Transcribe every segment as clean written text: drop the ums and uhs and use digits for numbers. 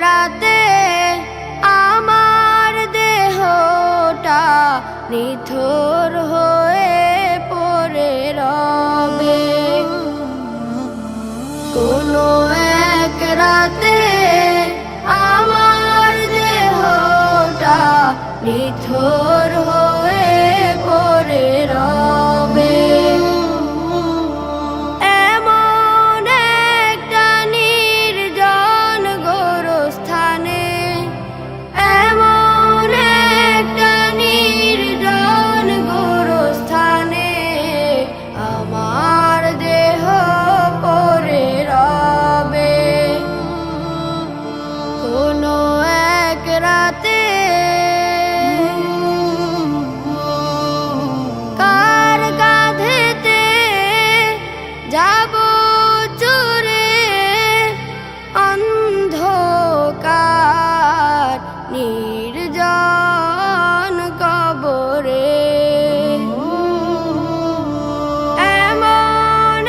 রাতে আমার দেহটা নিথর হয়ে পড়ে রবে। কোনো এক রাতে আমার দেহটা নিথর হয়ে পড়ে রবে। এমন একটা নির্জন গোরস্থানে, এমন একটা নির্জন গোরস্থানে আমার দেহ পড়ে রবে। কোনো এক রাতে কার কাঁধেতে যাব চুরে অন্ধকার নির্জন কবরে। এমন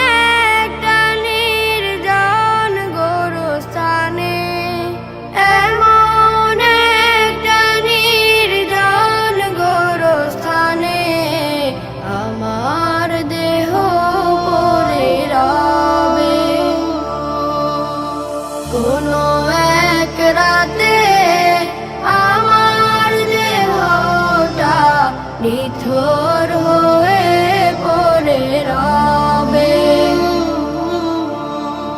একটা নির্জন গোরস্থানে, এমন একটা নির্জন গোরস্থানে আমার দেহ পড়ে রবে। কোনো এক রাতে আমার দেহটা নিথর হয়ে পড়ে রবে।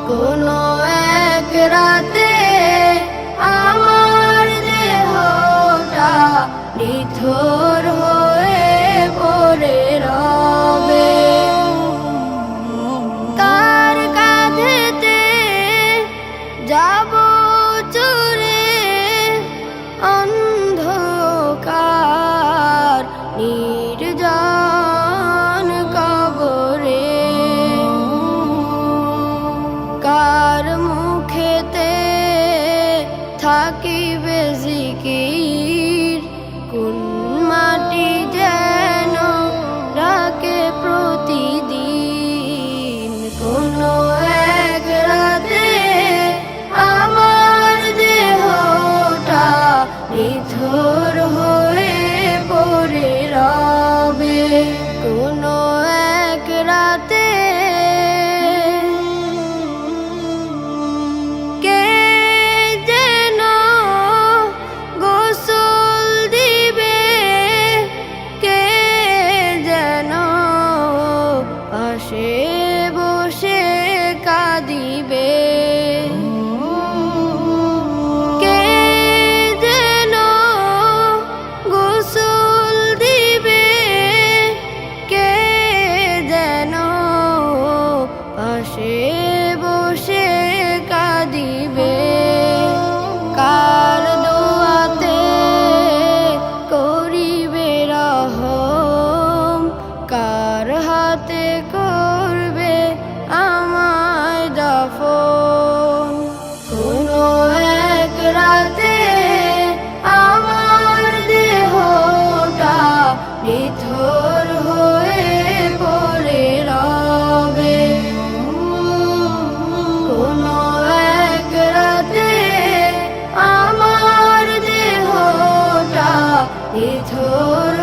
কোনো এক রাতে আমার দেহটা নিথর হয়ে পড়ে রবে। কার কাঁধেতে যাব চুরে অন্ধকার নির্জন কবরে। কার মুখেতে থাকিবে জিকির, কোন মাটি যেন ডাকে প্রতিদিন। কোনো এক রাতে আমার দেহটা নিথর হয়ে পড়ে রবে। কোনো এক রাতে কে যেন গোসল দিবে, কে যেন পাশে বসে কাঁদিবে। কে যেন গোসল দিবে, কে যেন পাশে বসে কাঁদিবে। কার দোয়াতে করিবে রহম, কার হাতে করবে আমায় দাফন। কোনো এক রাতে আমার দেহটা নিথর হয়ে পড়ে রবে। কোনো এক রাতে আমার দেহটা নিথর